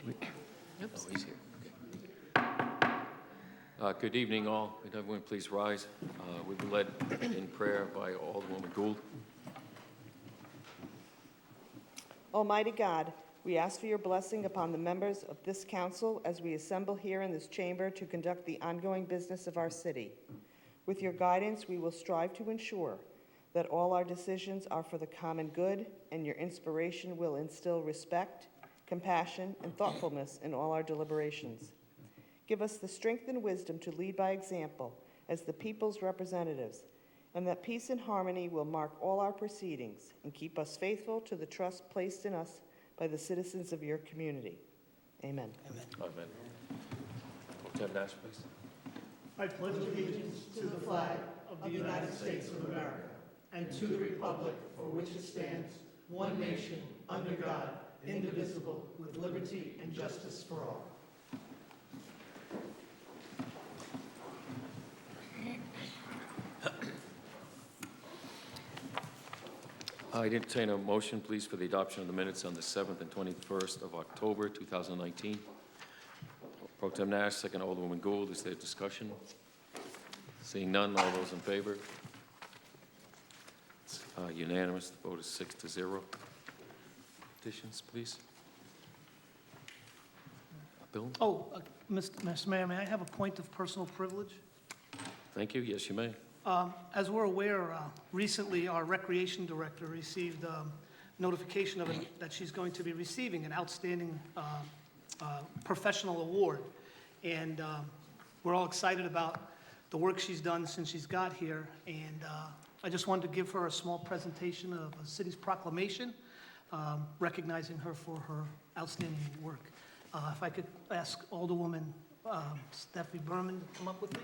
Oh, he's here. Okay. Good evening, all. Would everyone please rise? We'll be led in prayer by Alderwoman Gould. Almighty God, we ask for your blessing upon the members of this council as we assemble here in this chamber to conduct the ongoing business of our city. With your guidance, we will strive to ensure that all our decisions are for the common good, and your inspiration will instill respect, compassion, and thoughtfulness in all our deliberations. Give us the strength and wisdom to lead by example as the people's representatives, and that peace and harmony will mark all our proceedings and keep us faithful to the trust placed in us by the citizens of your community. Amen. Amen. Amen. Pro Tem Nash, please. I pledge allegiance to the flag of the United States of America and to the republic for which it stands, one nation, under God, indivisible, with liberty and justice for all. I entertain a motion, please, for the adoption of the minutes on the 7th and 21st of October, 2019. Pro Tem Nash, second Alderwoman Gould. Is there discussion? Seeing none, all those in favor? It's unanimous. The vote is 6-0. Petitions, please. Bill? Oh, Mr. Mayor, may I have a point of personal privilege? Thank you. Yes, you may. As we're aware, recently our recreation director received notification that she's going to be receiving an outstanding professional award. And we're all excited about the work she's done since she's got here. And I just wanted to give her a small presentation of a city's proclamation recognizing her for her outstanding work. If I could ask Alderwoman Steffi Berman to come up with me.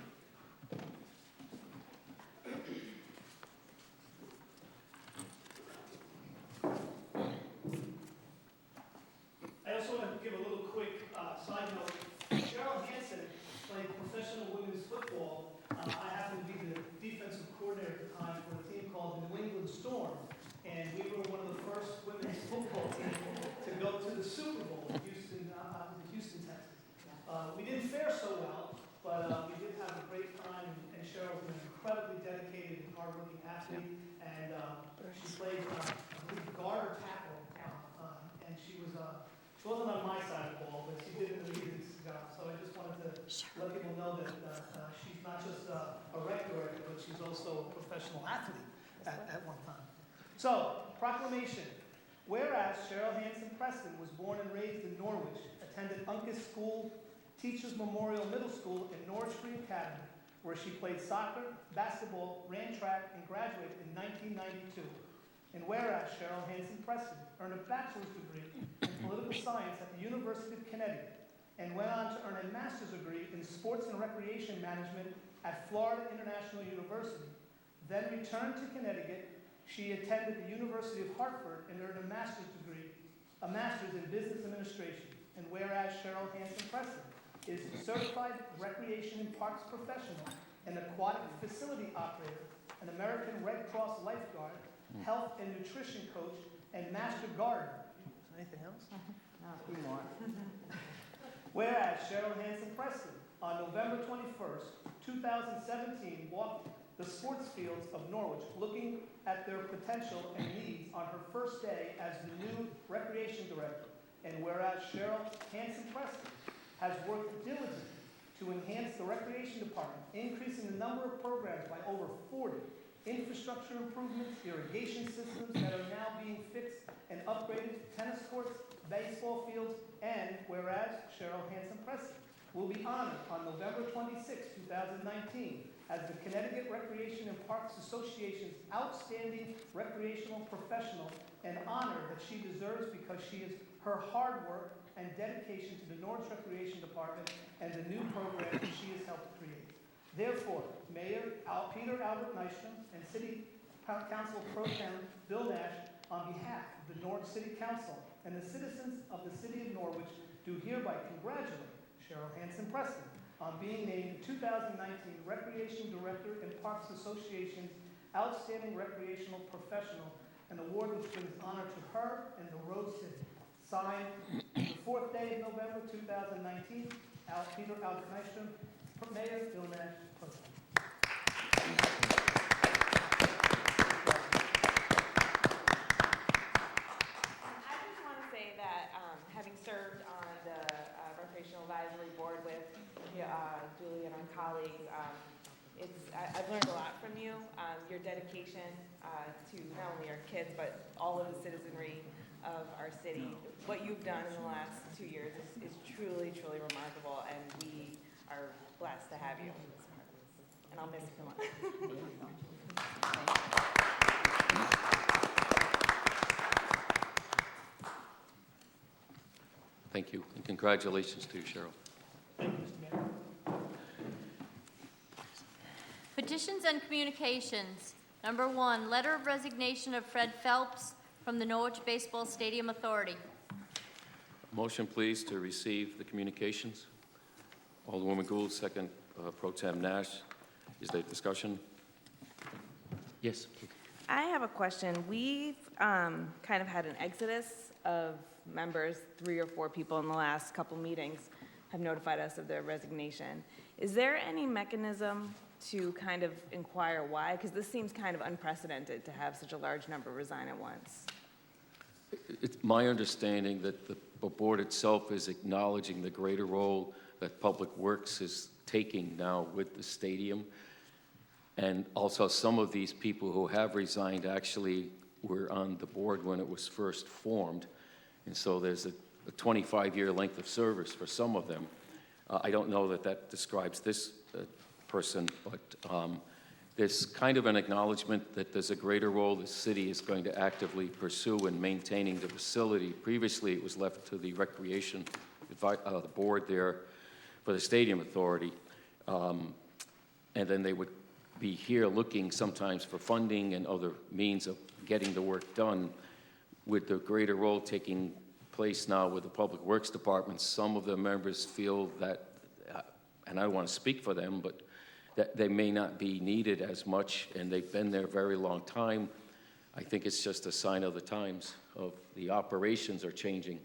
I also want to give a little quick side note. Cheryl Hansen played professional women's football. I happened to be the defensive coordinator at the time for a team called the New England Storm. And we were one of the first women's football teams to go to the Super Bowl in Houston, Texas. We didn't fare so well, but we did have a great time. And Cheryl was an incredibly dedicated and hardworking athlete. And she played, I believe, guard or tackle. And she wasn't on my side of the ball, but she did an amazing job. So I just wanted to let people know that she's not just a rec director, but she's also a professional athlete at one time. So, proclamation. Whereas Cheryl Hansen Preston was born and raised in Norwich, attended Uncas School, Teachers Memorial Middle School, and Norwich Free Academy, where she played soccer, basketball, ran track, and graduated in 1992. And whereas Cheryl Hansen Preston earned a bachelor's degree in political science at the University of Connecticut and went on to earn a master's degree in sports and recreation management at Florida International University, then returned to Connecticut. She attended the University of Hartford and earned a master's in business administration. And whereas Cheryl Hansen Preston is a certified recreation and parks professional, an aquatic facility operator, an American Red Cross lifeguard, health and nutrition coach, and master gardener. Anything else? No, we want. Whereas Cheryl Hansen Preston, on November 21st, 2017, walked the sports fields of Norwich looking at their potential and needs on her first day as the new recreation director. And whereas Cheryl Hansen Preston has worked diligently to enhance the recreation department, increasing the number of programs by over 40, infrastructure improvements, irrigation systems that are now being fixed and upgraded, tennis courts, baseball fields, and whereas Cheryl Hansen Preston will be honored on November 26, 2019 as the Connecticut Recreation and Parks Association's outstanding recreational professional, an honor that she deserves because she is her hard work and dedication to the Norwich Recreation Department and the new program that she has helped create. Therefore, Mayor Peter Albert Nystrom and City Council Pro Tem Bill Nash, on behalf of the Norwich City Council and the citizens of the City of Norwich, do hereby congratulate Cheryl Hansen Preston on being named 2019 Recreation Director and Parks Association's Outstanding Recreational Professional, an award which brings honor to her and the Rose City. Signed, the 4th day of November, 2019. Peter Albert Nystrom, Mayor, Bill Nash, President. I just want to say that, having served on the Recreational Advisory Board with Julie and our colleagues, I've learned a lot from you. Your dedication to not only our kids, but all of the citizenry of our city. What you've done in the last 2 years is truly, truly remarkable, and we are blessed to have you. And I'll miss you so much. Thank you, and congratulations to you, Cheryl. Thank you, Mr. Mayor. Petitions and communications. Number 1, letter of resignation of Fred Phelps from the Norwich Baseball Stadium Authority. Motion, please, to receive the communications. Alderwoman Gould, second, Pro Tem Nash. Is there discussion? Yes, please. I have a question. We've kind of had an exodus of members. 3 or 4 people in the last couple meetings have notified us of their resignation. Is there any mechanism to kind of inquire why? Because this seems kind of unprecedented to have such a large number resign at once. It's my understanding that the board itself is acknowledging the greater role that Public Works is taking now with the stadium. And also some of these people who have resigned actually were on the board when it was first formed. And so there's a 25-year length of service for some of them. I don't know that that describes this person, but there's kind of an acknowledgement that there's a greater role the city is going to actively pursue in maintaining the facility. Previously, it was left to the recreation, the board there for the stadium authority. And then they would be here looking sometimes for funding and other means of getting the work done. With the greater role taking place now with the Public Works Department, some of the members feel that, and I don't want to speak for them, but that they may not be needed as much, and they've been there a very long time. I think it's just a sign of the times, of the operations are changing.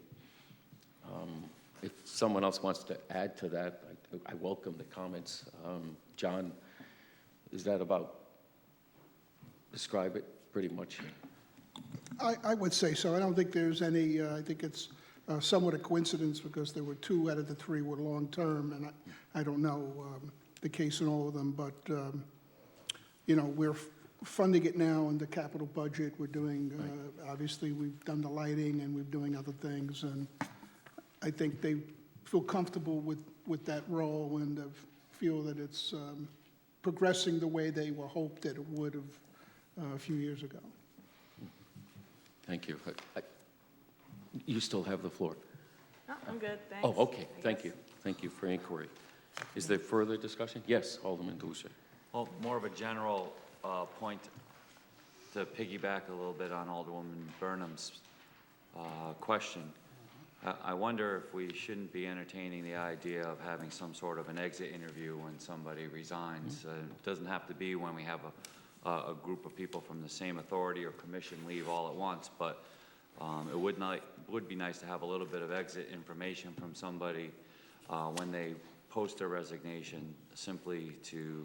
If someone else wants to add to that, I welcome the comments. John, is that about, describe it pretty much? I would say so. I don't think there's any, I think it's somewhat a coincidence because there were 2 out of the 3 were long-term, and I don't know the case in all of them, but, you know, we're funding it now in the capital budget. We're doing, obviously, we've done the lighting and we're doing other things, and I think they feel comfortable with that role and feel that it's progressing the way they were hoped that it would have a few years ago. Thank you. You still have the floor. No, I'm good, thanks. Oh, okay, I thank guess. you. Thank you for inquiry. Is there further discussion? Yes, Alderman Galusha. Well, more of a general point to piggyback a little bit on Alderwoman Burnham's question. I wonder if we shouldn't be entertaining the idea of having some sort of an exit interview when somebody resigns. It doesn't have to be when we have a group of people from the same authority or commission leave all at once, but it would be nice to have a little bit of exit information from somebody when they post their resignation, simply to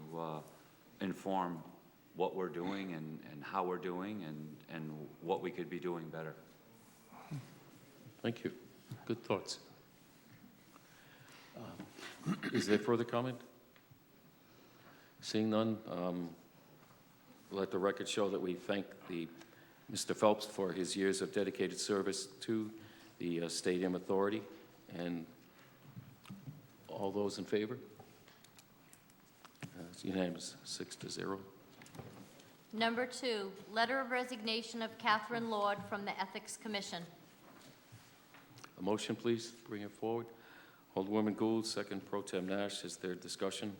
inform what we're doing and how we're doing and what we could be doing better. Thank you. Good thoughts. Is there further comment? Seeing none, let the record show that we thank Mr. Phelps for his years of dedicated service to the Stadium Authority. And all those in favor? It's unanimous, 6-0. Number 2, letter of resignation of Catherine Lord from the Ethics Commission. A motion, please, bring it forward. Alderwoman Gould, second, Pro Tem Nash. Is there discussion?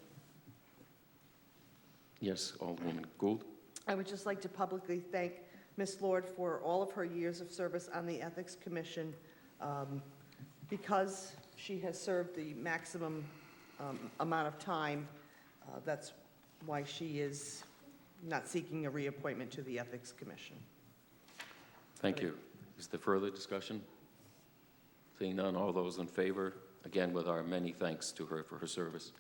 Yes, Alderwoman Gould. I would just like to publicly thank Ms. Lord for all of her years of service on the Ethics Commission. Because she has served the maximum amount of time, that's why she is not seeking a reappointment to the Ethics Commission. Thank you. Is there further discussion? Seeing none, all those in favor, again with our many thanks to her for her service.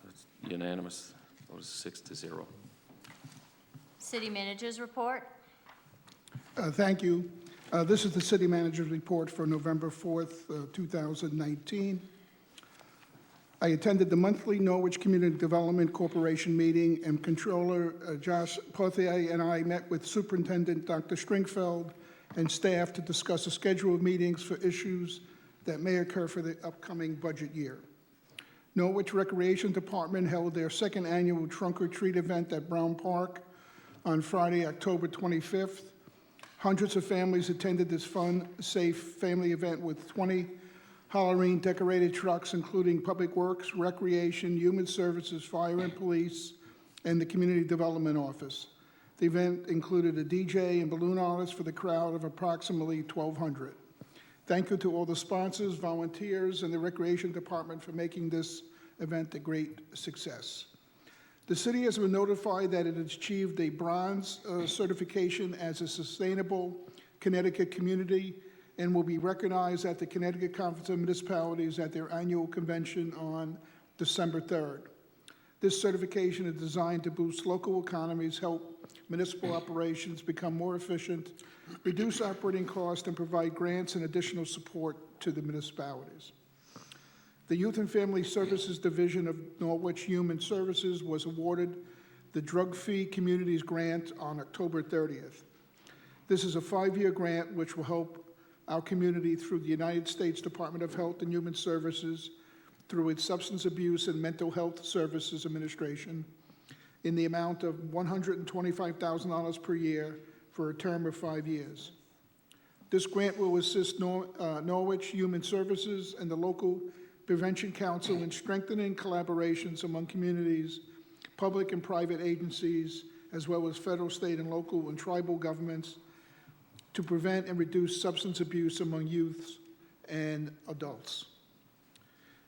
It's unanimous, it was 6-0. City Manager's report. Thank you. This is the city manager's report for November 4th, 2019. I attended the monthly Norwich Community Development Corporation meeting, and Controller Josh Pothier and I met with Superintendent Dr. Stringfeld and staff to discuss a schedule of meetings for issues that may occur for the upcoming budget year. Norwich Recreation Department held their second annual Trunk or Treat event at Brown Park on Friday, October 25th. Hundreds of families attended this fun, safe family event with 20 Halloween decorated trucks, including Public Works, Recreation, Human Services, Fire and Police, and the Community Development Office. The event included a DJ and balloon artist for the crowd of approximately 1,200. Thank you to all the sponsors, volunteers, and the Recreation Department for making this event a great success. The city has been notified that it has achieved a bronze certification as a sustainable Connecticut community and will be recognized at the Connecticut Conference of Municipalities at their annual convention on December 3rd. This certification is designed to boost local economies, help municipal operations become more efficient, reduce operating costs, and provide grants and additional support to the municipalities. The Youth and Family Services Division of Norwich Human Services was awarded the Drug Free Communities Grant on October 30th. This is a 5-year grant which will help our community through the United States Department of Health and Human Services, through its Substance Abuse and Mental Health Services Administration, in the amount of $125,000 per year for a term of 5 years. This grant will assist Norwich Human Services and the local Prevention Council in strengthening collaborations among communities, public and private agencies, as well as federal, state, and local and tribal governments, to prevent and reduce substance abuse among youths and adults.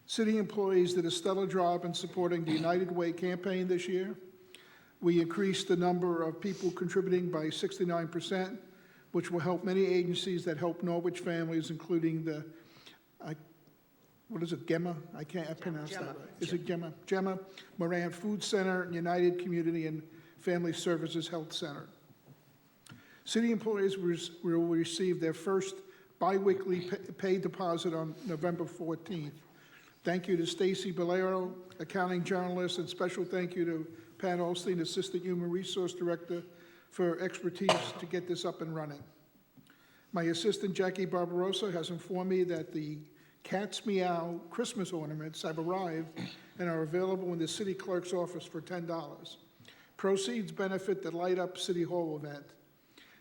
City employees did a stellar job in supporting the United Way campaign this year. We increased the number of people contributing by 69%, which will help many agencies that help Norwich families, including the, what is it, Gemma? I can't pronounce that right. Is it Gemma? Gemma Moran Food Center, and United Community and Family Services Health Center. City employees will receive their first biweekly pay deposit on November 14th. Thank you to Stacy Bolero, accounting journalist, and special thank you to Pat Olstein, Assistant Human Resource Director, for expertise to get this up and running. My assistant, Jackie Barbarossa, has informed me that the Cat's Meow Christmas ornaments have arrived and are available in the city clerk's office for $10. Proceeds benefit the Light Up City Hall event.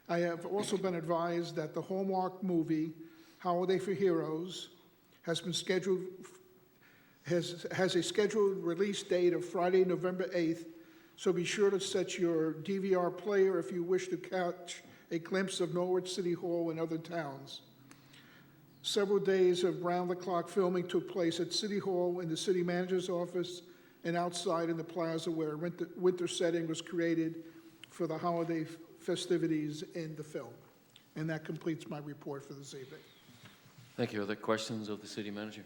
I have also been advised that the Hallmark movie, Holiday for Heroes, has been scheduled, has a scheduled release date of Friday, November 8th, so be sure to set your DVR player if you wish to catch a glimpse of Norwich City Hall and other towns. Several days of round-the-clock filming took place at City Hall, in the city manager's office, and outside in the plaza where a winter setting was created for the holiday festivities in the film. And that completes my report for this evening. Thank you. Other questions of the city manager?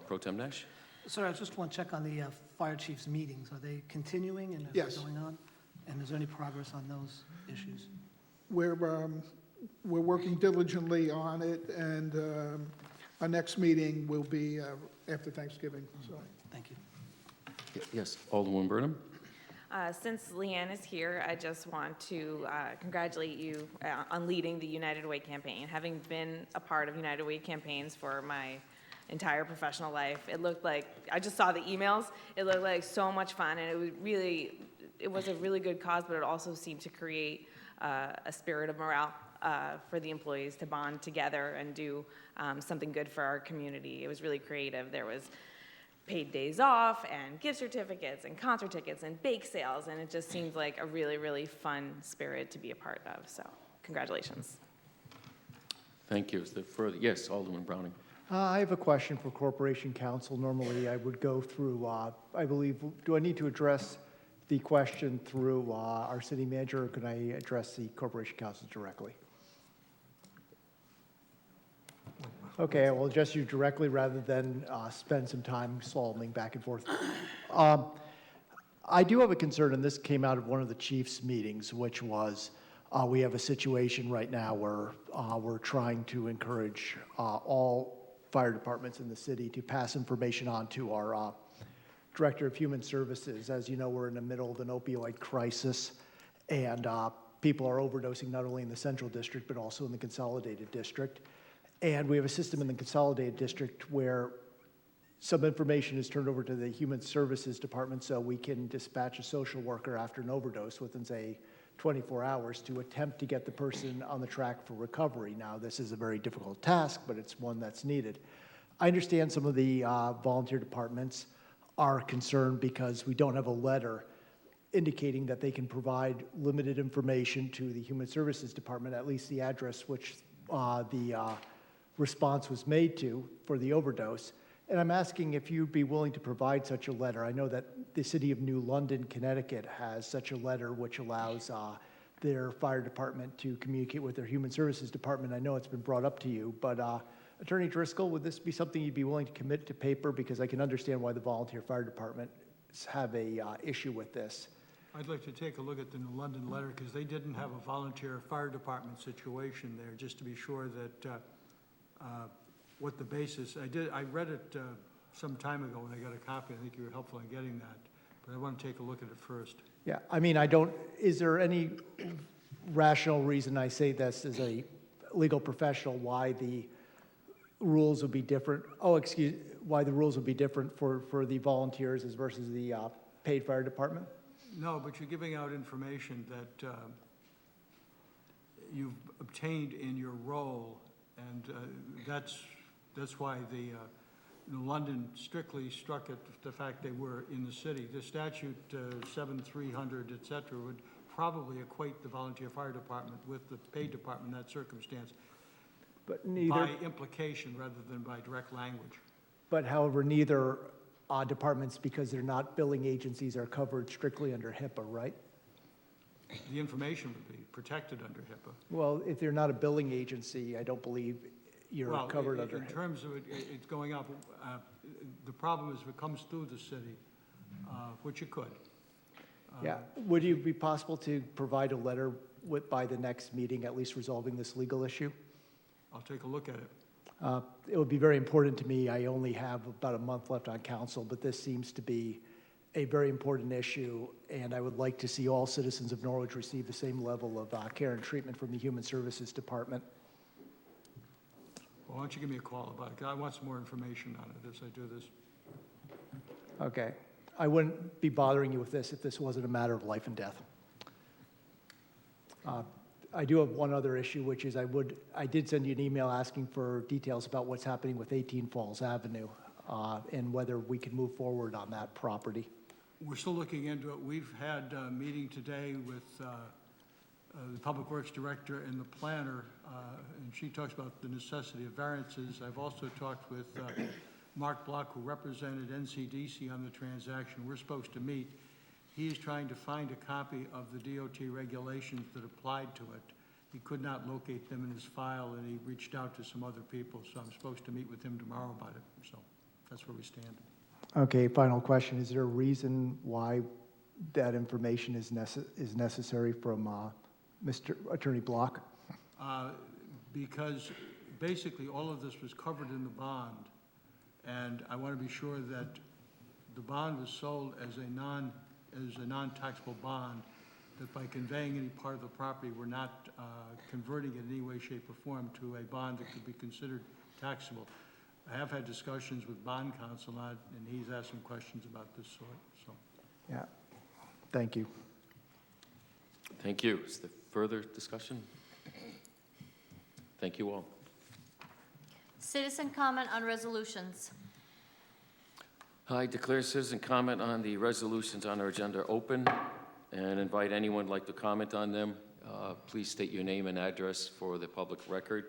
Pro Tem Nash? Sir, I just want to check on the fire chief's meetings. Are they continuing and are Yes. they going on? And is there any progress on those issues? We're working diligently on it, and our next meeting will be after Thanksgiving. So. Thank you. Yes, Alderwoman Burnham? Since Leanne is here, I just want to congratulate you on leading the United Way campaign. Having been a part of United Way campaigns for my entire professional life, it looked like, I just saw the emails, it looked like so much fun, and it was a really good cause, but it also seemed to create a spirit of morale for the employees to bond together and do something good for our community. It was really creative. There was paid days off and gift certificates and concert tickets and bake sales, and it just seems like a really, really fun spirit to be a part of. So congratulations. Thank you. Is there further? Yes, Alderman Browning. I have a question for Corporation Counsel. Normally, I would go through, I believe, do I need to address the question through our city manager, or can I address the Corporation Counsel directly? Okay, I will address you directly rather than spend some time slaloming back and forth. I do have a concern, and this came out of one of the chief's meetings, which was we have a situation right now where we're trying to encourage all fire departments in the city to pass information on to our Director of Human Services. As you know, we're in the middle of an opioid crisis, and people are overdosing not only in the Central District, but also in the Consolidated District. And we have a system in the Consolidated District where some information is turned over to the Human Services Department so we can dispatch a social worker after an overdose within, say, 24 hours to attempt to get the person on the track for recovery. Now, this is a very difficult task, but it's one that's needed. I understand some of the volunteer departments are concerned because we don't have a letter indicating that they can provide limited information to the Human Services Department, at least the address which the response was made to for the overdose. And I'm asking if you'd be willing to provide such a letter. I know that the city of New London, Connecticut has such a letter which allows their fire department to communicate with their Human Services Department. I know it's been brought up to you, but Attorney Driscoll, would this be something you'd be willing to commit to paper? Because I can understand why the volunteer fire departments have a issue with this. I'd like to take a look at the New London letter, because they didn't have a volunteer fire department situation there, just to be sure that what the basis, I read it some time ago when I got a copy. I think you were helpful in getting that, but I want to take a look at it first. Yeah, I mean, is there any rational reason I say this as a legal professional, why the rules would be different? Why the rules would be different for the volunteers as versus the paid fire department? No, but you're giving out information that you've obtained in your role, and that's why the New London strictly struck at the fact they were in the city. The statute 7300, et cetera, would probably equate the volunteer fire department with the paid department in that circumstance, But neither. by implication rather than by direct language. But however, neither departments, because they're not billing agencies, are covered strictly under HIPAA, right? The information would be protected under HIPAA. Well, if they're not a billing agency, I don't believe you're Well, covered under in HIPAA. terms of it's going up, the problem is if it comes through the city, which it could. Yeah, would it be possible to provide a letter by the next meeting, at least resolving this legal issue? I'll take a look at it. It would be very important to me. I only have about a month left on council, but this seems to be a very important issue, and I would like to see all citizens of Norwich receive the same level of care and treatment from the Human Services Department. Well, why don't you give me a call about it? 'Cause I want some more information on it as I do this. Okay. I wouldn't be bothering you with this if this wasn't a matter of life and death. I do have one other issue, which is I did send you an email asking for details about what's happening with 18 Falls Avenue and whether we can move forward on that property. We're still looking into it. We've had a meeting today with the Public Works Director and the planner, and she talks about the necessity of variances. I've also talked with Mark Block, who represented NCDC on the transaction. We're supposed to meet. He's trying to find a copy of the DOT regulations that applied to it. He could not locate them in his file, and he reached out to some other people, so I'm supposed to meet with him tomorrow about it. So that's where we stand. Okay, final question. Is there a reason why that information is necessary from Mr. Attorney Block? Because basically all of this was covered in the bond, and I want to be sure that the bond was sold as a non-taxable bond, that by conveying any part of the property, we're not converting it in any way, shape, or form to a bond that could be considered taxable. I have had discussions with bond counsel on it, and he's asked some questions about this sort, so. Yeah, thank you. Thank you. Is there further discussion? Thank you all. Citizen comment on resolutions. I declare citizen comment on the resolutions on our agenda open and invite anyone who'd like to comment on them. Please state your name and address for the public record.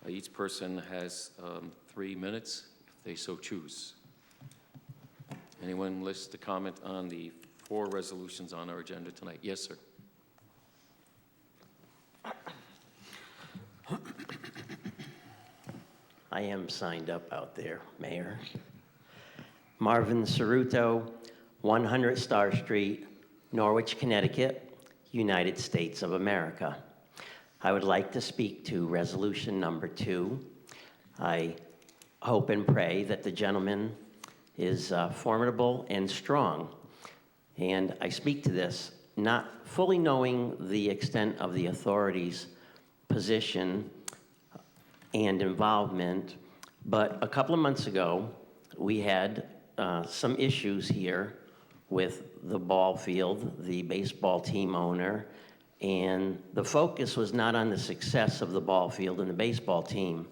Each person has 3 minutes if they so choose. Anyone wish to comment on the 4 resolutions on our agenda tonight? Yes, sir. I am signed up out there, Mayor. Marvin Ceruto, 100 Star Street, Norwich, Connecticut, United States of America. I would like to speak to resolution number 2. I hope and pray that the gentleman is formidable and strong. And I speak to this not fully knowing the extent of the authorities' position and involvement, but a couple of months ago, we had some issues here with the ball field, the baseball team owner, and the focus was not on the success of the ball field and the baseball team.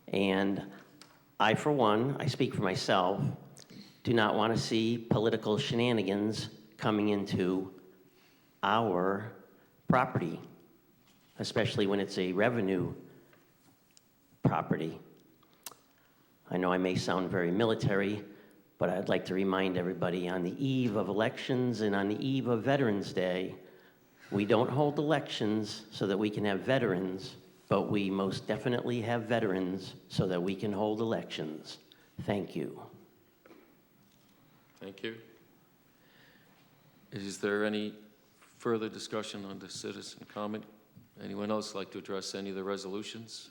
And I, for one, I speak for myself, do not want to see political shenanigans coming into our property, especially when it's a revenue property. I know I may sound very military, but I'd like to remind everybody on the eve of elections and on the eve of Veterans Day, we don't hold elections so that we can have veterans, but we most definitely have veterans so that we can hold elections. Thank you. Thank you. Is there any further discussion on the citizen comment? Anyone else like to address any of the resolutions?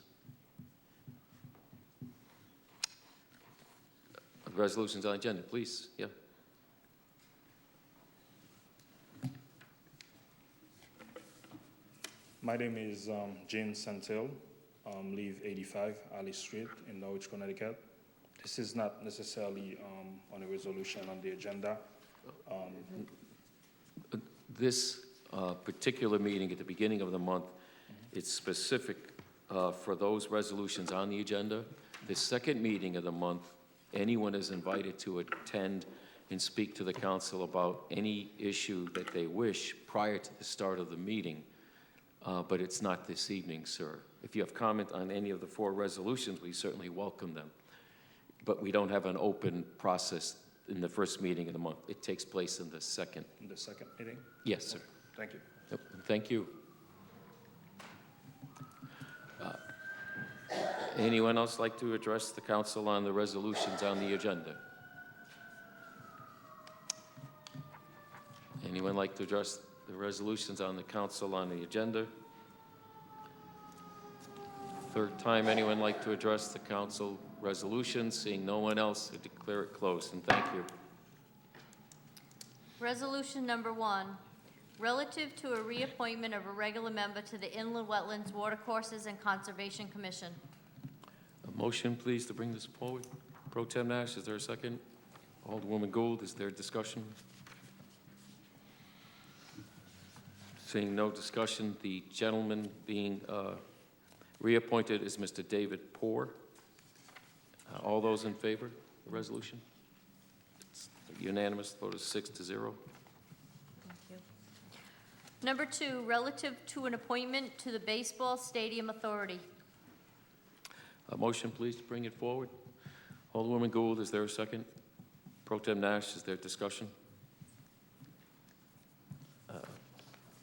The resolutions on the agenda, please. Yeah. My name is Jane Santel, live 85 Alice Street in Norwich, Connecticut. This is not necessarily on a resolution on the agenda. This particular meeting at the beginning of the month, it's specific for those resolutions on the agenda. The second meeting of the month, anyone is invited to attend and speak to the council about any issue that they wish prior to the start of the meeting. But it's not this evening, sir. If you have comment on any of the 4 resolutions, we certainly welcome them. But we don't have an open process in the first meeting of the month. It takes place in the second. In the second meeting? Yes, sir. Thank you. Yep. Thank you. Anyone else like to address the council on the resolutions on the agenda? Anyone like to address the resolutions on the council on the agenda? Third time, anyone like to address the council resolution? Seeing no one else, I declare it closed, and thank you. Resolution number 1, relative to a reappointment of a regular member to the Inland Wetlands Watercourses and Conservation Commission. A motion, please, to bring this forward. Pro Tem Nash, is there a second? Alderwoman Gould, is there discussion? Seeing no discussion, the gentleman being reappointed is Mr. David Poor. All those in favor of the resolution? It's unanimous, vote is 6-0. Thank you. Number 2, relative to an appointment to the Baseball Stadium Authority. A motion, please, to bring it forward. Alderwoman Gould, is there a second? Pro Tem Nash, is there discussion?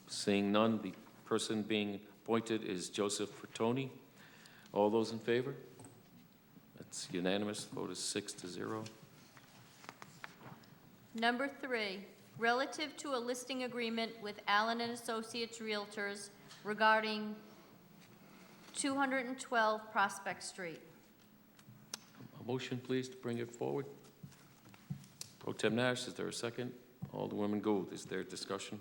Seeing none, the person being appointed is Joseph Fertoni. All those in favor? That's unanimous. Vote is 6-0. Number 3, relative to a listing agreement with Allen and Associates Realtors regarding 212 Prospect Street. A motion, please, to bring it forward. Pro Tem Nash, is there a second? Alderwoman Gould, is there discussion?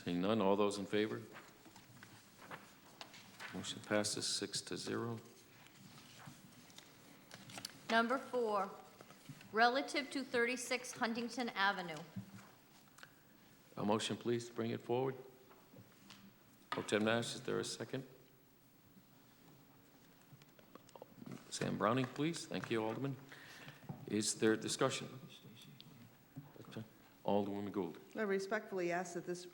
Seeing none, all those in favor? Motion passes 6-0. Number 4, relative to 36 Huntington Avenue. A motion, please, to bring it forward. Pro Tem Nash, is there a second? Sam Browning, please. Thank you, Alderman. Is there discussion? Alderwoman Gould. I respectfully ask that this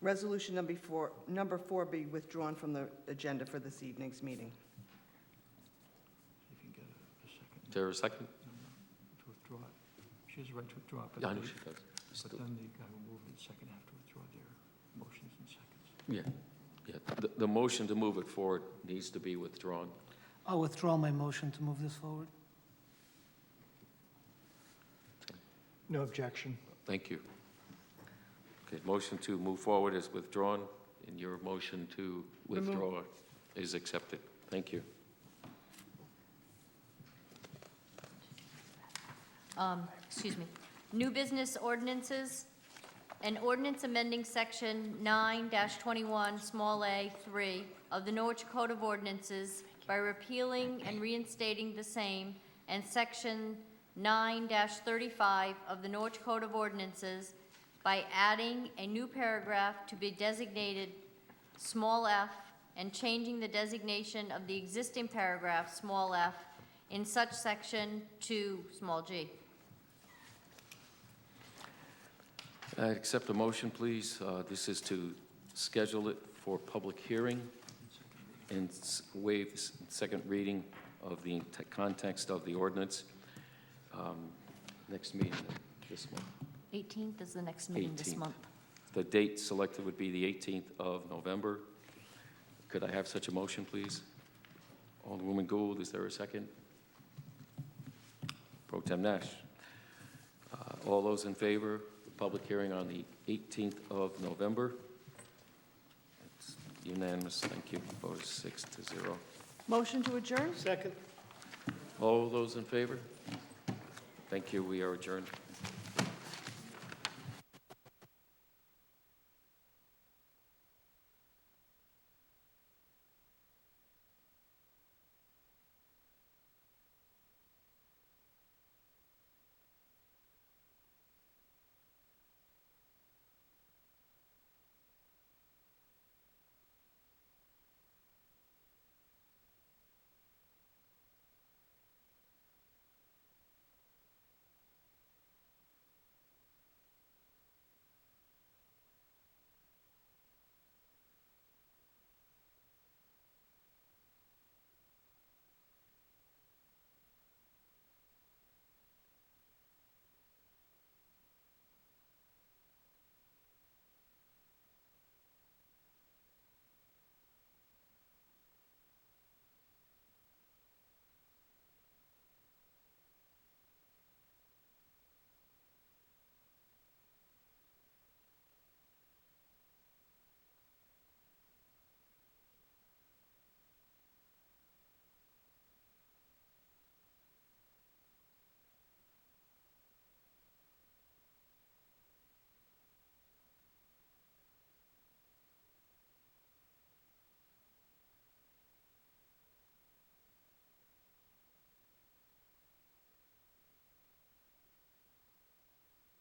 resolution number four be withdrawn from the agenda for this evening's meeting. If you can get a second Is there a second? to withdraw it. She has a right to withdraw it, Yeah, I but know she does. but then the guy who moved it second have to withdraw their motions and seconds. Yeah, yeah, The motion to move it forward needs to be withdrawn. I'll withdraw my motion to move this forward. No objection. Thank you. Okay, motion to move forward is withdrawn, and your motion to withdraw is accepted. Thank you. Excuse me. New business ordinances. An ordinance amending section 9-21, small a, 3 of the Norwich Code of Ordinances by repealing and reinstating the same, and section 9-35 of the Norwich Code of Ordinances by adding a new paragraph to be designated small f and changing the designation of the existing paragraph, small f, in such section to small g. I accept a motion, please. This is to schedule it for public hearing and waive the second reading of the context of the ordinance. Next meeting this month. 18th is the next meeting this 18th. month. The date selected would be the 18th of November. Could I have such a motion, please? Alderwoman Gould, is there a second? Pro Tem Nash. All those in favor, the public hearing on the 18th of November? It's unanimous, thank you. Vote is 6-0. Motion to adjourn? Second. All those in favor? Thank you, we are adjourned.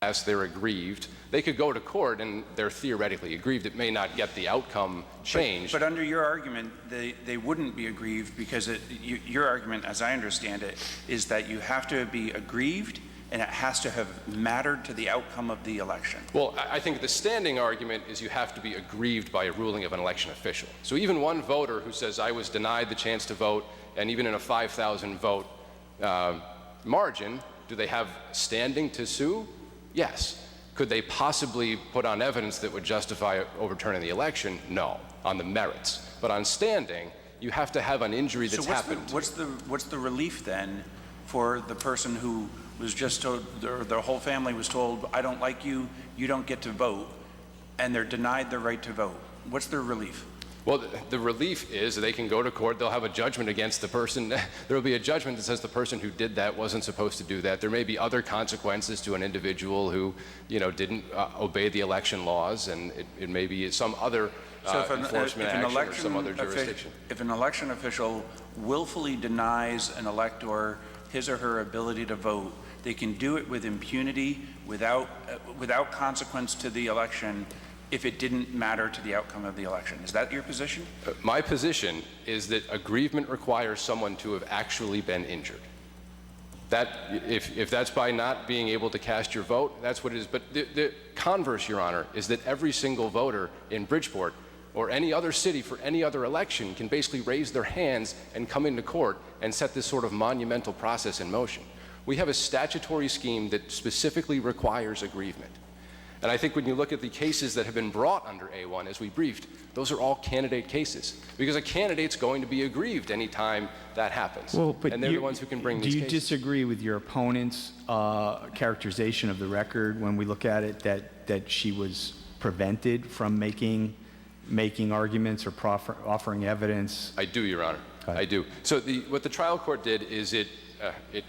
As they're aggrieved, they could go to court and they're theoretically aggrieved. It may not get the outcome changed. But under your argument, they wouldn't be aggrieved because your argument, as I understand it, is that you have to be aggrieved and it has to have mattered to the outcome of the election. Well, I think the standing argument is you have to be aggrieved by a ruling of an election official. So even one voter who says, I was denied the chance to vote, and even in a 5,000 vote margin, do they have standing to sue? Yes. Could they possibly put on evidence that would justify overturning the election? No, on the merits. But on standing, you have to have an injury that's happened. What's the relief then for the person who was just told, their whole family was told, I don't like you, you don't get to vote, and they're denied the right to vote? What's their relief? Well, the relief is they can go to court, they'll have a judgment against the person. There will be a judgment that says the person who did that wasn't supposed to do that. There may be other consequences to an individual who, didn't obey the election laws, and it may be some other enforcement action or some other jurisdiction. If an election official willfully denies an elector his or her ability to vote, they can do it with impunity, without consequence to the election, if it didn't matter to the outcome of the election. Is that your position? My position is that aggrievement requires someone to have actually been injured. That, if that's by not being able to cast your vote, that's what it is. But the converse, Your Honor, is that every single voter in Bridgeport or any other city for any other election can basically raise their hands and come into court and set this sort of monumental process in motion. We have a statutory scheme that specifically requires aggrievement. And I think when you look at the cases that have been brought under A1, as we briefed, those are all candidate cases, because a candidate's going to be aggrieved anytime that happens. Well, but and they're the ones who can bring these do you cases. disagree with your opponent's characterization of the record when we look at it, that she was prevented from making arguments or offering evidence? I do, Your Honor. I do. So what the trial court did is it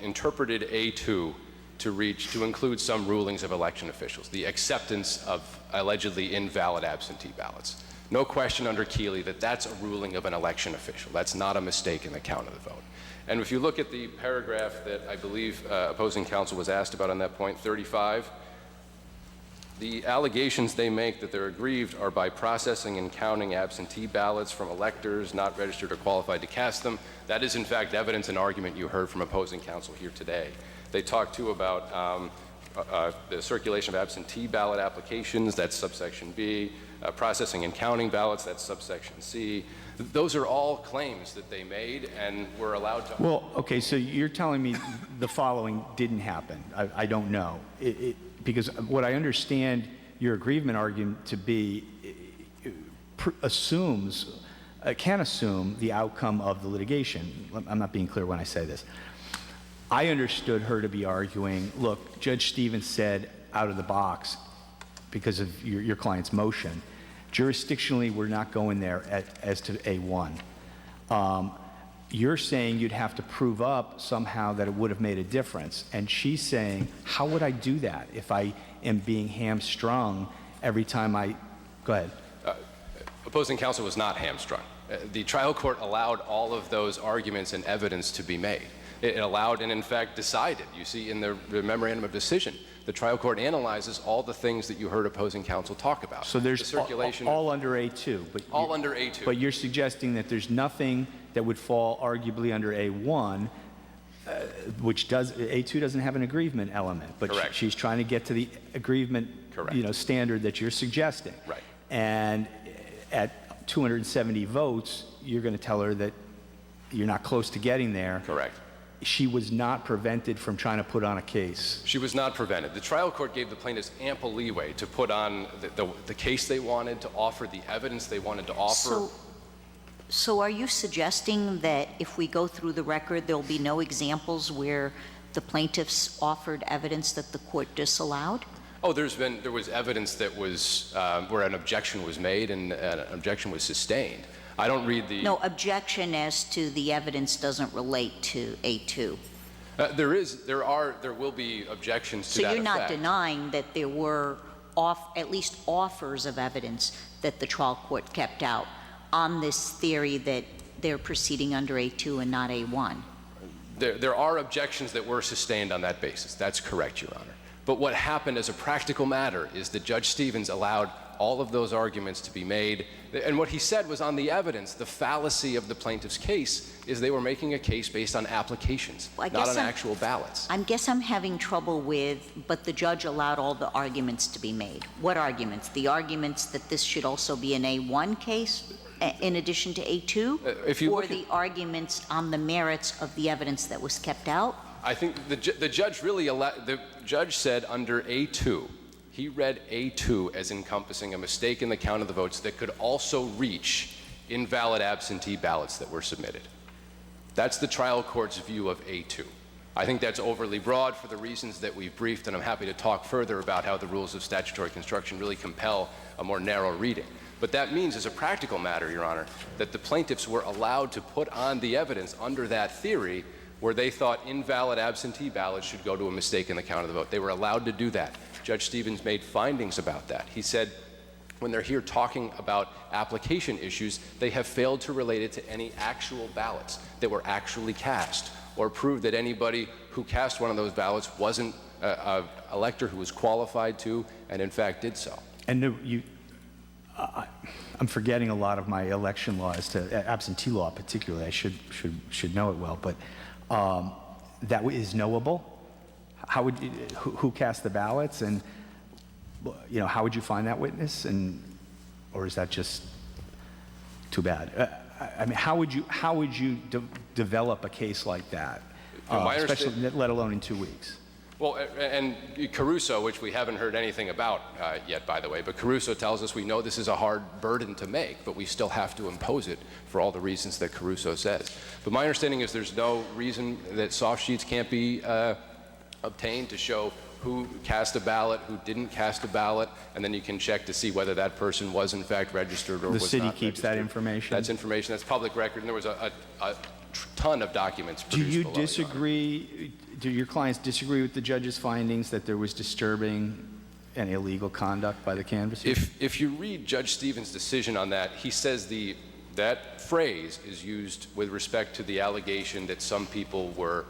interpreted A2 to include some rulings of election officials, the acceptance of allegedly invalid absentee ballots. No question under Keeley that that's a ruling of an election official. That's not a mistake in the count of the vote. And if you look at the paragraph that I believe opposing counsel was asked about on that point, 35, the allegations they make that they're aggrieved are by processing and counting absentee ballots from electors not registered or qualified to cast them. That is, in fact, evidence and argument you heard from opposing counsel here today. They talked, too, about the circulation of absentee ballot applications, that's subsection B, processing and counting ballots, that's subsection C. Those are all claims that they made and were allowed to... Well, okay, so you're telling me the following didn't happen. I don't know. Because what I understand your aggrievement argument to be can assume the outcome of the litigation. I'm not being clear when I say this. I understood her to be arguing, look, Judge Stevens said out of the box, because of your client's motion, jurisdictionally, we're not going there as to A1. You're saying you'd have to prove up somehow that it would have made a difference. And she's saying, how would I do that if I am being hamstrung every time I... Go ahead. Opposing counsel was not hamstrung. The trial court allowed all of those arguments and evidence to be made. It allowed and, in fact, decided. You see in the memorandum of decision, the trial court analyzes all the things that you heard opposing counsel talk about. So there's the circulation all under A2. But all under A2. But you're suggesting that there's nothing that would fall arguably under A1, which A2 doesn't have an aggrievement element. But Correct. She's trying to get to the aggrievement standard that you're suggesting. Right. And at 270 votes, you're going to tell her that you're not close to getting there. Correct. She was not prevented from trying to put on a case. She was not prevented. The trial court gave the plaintiffs ample leeway to put on the case they wanted, to offer the evidence they wanted to offer. So are you suggesting that if we go through the record, there'll be no examples where the plaintiffs offered evidence that the court disallowed? Oh, there was evidence that was where an objection was made and an objection was sustained. I don't read the... No, objection as to the evidence doesn't relate to A2. There will be objections to that effect. So you're not denying that there were at least offers of evidence that the trial court kept out on this theory that they're proceeding under A2 and not A1? There are objections that were sustained on that basis. That's correct, Your Honor. But what happened as a practical matter is that Judge Stevens allowed all of those arguments to be made. And what he said was on the evidence. The fallacy of the plaintiff's case is they were making a case based on applications, not on actual ballots. I guess I'm having trouble with, but the judge allowed all the arguments to be made. What arguments? The arguments that this should also be an A1 case in addition to A2? Or the arguments on the merits of the evidence that was kept out? I think the judge said under A2, he read A2 as encompassing a mistake in the count of the votes that could also reach invalid absentee ballots that were submitted. That's the trial court's view of A2. I think that's overly broad for the reasons that we've briefed, and I'm happy to talk further about how the rules of statutory construction really compel a more narrow reading. But that means, as a practical matter, Your Honor, that the plaintiffs were allowed to put on the evidence under that theory where they thought invalid absentee ballots should go to a mistake in the count of the vote. They were allowed to do that. Judge Stevens made findings about that. He said when they're here talking about application issues, they have failed to relate it to any actual ballots that were actually cast or prove that anybody who cast one of those ballots wasn't an elector who was qualified to and in fact did so. And I'm forgetting a lot of my election law as to absentee law particularly. I should know it well, but that is knowable. How would who cast the ballots, and how would you find that witness, or is that just too bad? I mean, how would you develop a case like that, especially let alone in 2 weeks? Well, and Caruso, which we haven't heard anything about yet, by the way, but Caruso tells us we know this is a hard burden to make, but we still have to impose it for all the reasons that Caruso says. But my understanding is there's no reason that soft sheets can't be obtained to show who cast a ballot, who didn't cast a ballot, and then you can check to see whether that person was in fact registered or was not The registered. city keeps that information? That's information, that's public record, and there was a ton of documents Do produced you below, Your Honor. disagree, do your clients disagree with the judge's findings that there was disturbing and illegal conduct by the canvassers? If you read Judge Stevens' decision on that, he says that phrase is used with respect to the allegation that some people were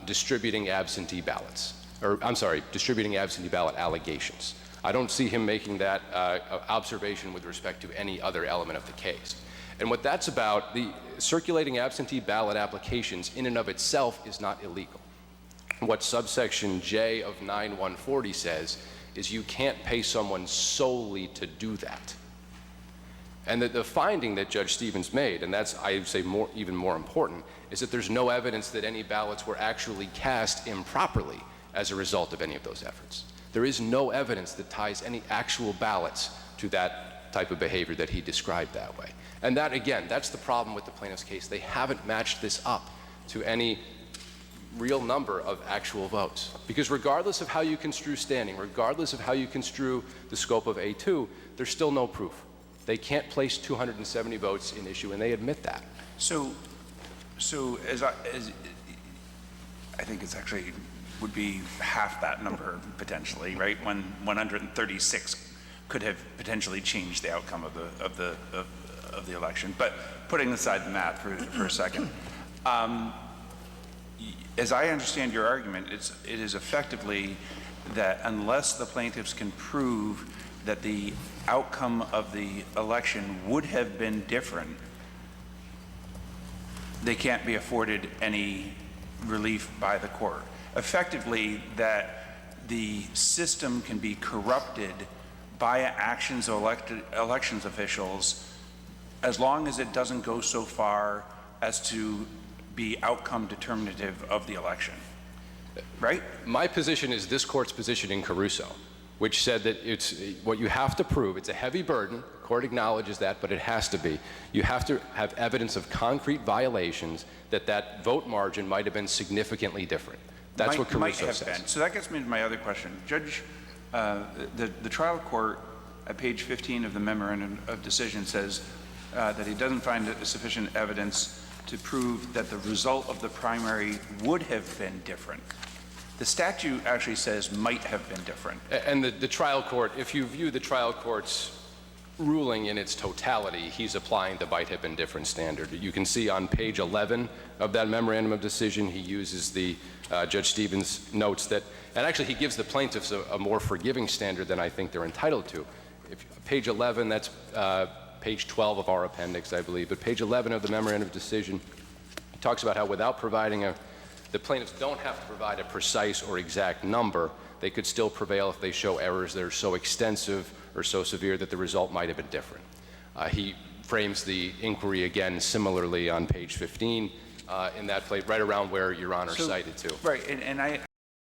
distributing absentee ballots, or I'm sorry, distributing absentee ballot allegations. I don't see him making that observation with respect to any other element of the case. And what that's about, the circulating absentee ballot applications in and of itself is not illegal. What subsection J of 9140 says is you can't pay someone solely to do that. And the finding that Judge Stevens made, and that's, I would say, even more important, is that there's no evidence that any ballots were actually cast improperly as a result of any of those efforts. There is no evidence that ties any actual ballots to that type of behavior that he described that way. And that, again, that's the problem with the plaintiff's case. They haven't matched this up to any real number of actual votes. Because regardless of how you construe standing, regardless of how you construe the scope of A2, there's still no proof. They can't place 270 votes in issue, and they admit that. So as I think it's actually would be half that number potentially, right? When 136 could have potentially changed the outcome of the election. But putting aside the math for a second, as I understand your argument, it is effectively that unless the plaintiffs can prove that the outcome of the election would have been different, they can't be afforded any relief by the court. Effectively, that the system can be corrupted by actions of elections officials as long as it doesn't go so far as to be outcome determinative of the election, right? My position is this court's position in Caruso, which said that it's what you have to prove. It's a heavy burden. The court acknowledges that, but it has to be. You have to have evidence of concrete violations that vote margin might have been significantly different. That's what Caruso says. So that gets me to my other question. Judge, the trial court at page 15 of the memorandum of decision says that he doesn't find sufficient evidence to prove that the result of the primary would have been different. The statute actually says might have been different. And the trial court, if you view the trial court's ruling in its totality, he's applying the might have been different standard. You can see on page 11 of that memorandum of decision, he uses the Judge Stevens notes that, and actually he gives the plaintiffs a more forgiving standard than I think they're entitled to. Page 11, that's page 12 of our appendix, I believe, but page 11 of the memorandum of decision talks about how without providing the plaintiffs don't have to provide a precise or exact number. They could still prevail if they show errors that are so extensive or so severe that the result might have been different. He frames the inquiry again similarly on page 15 in that place, right around where Your Honor cited to. Right, and I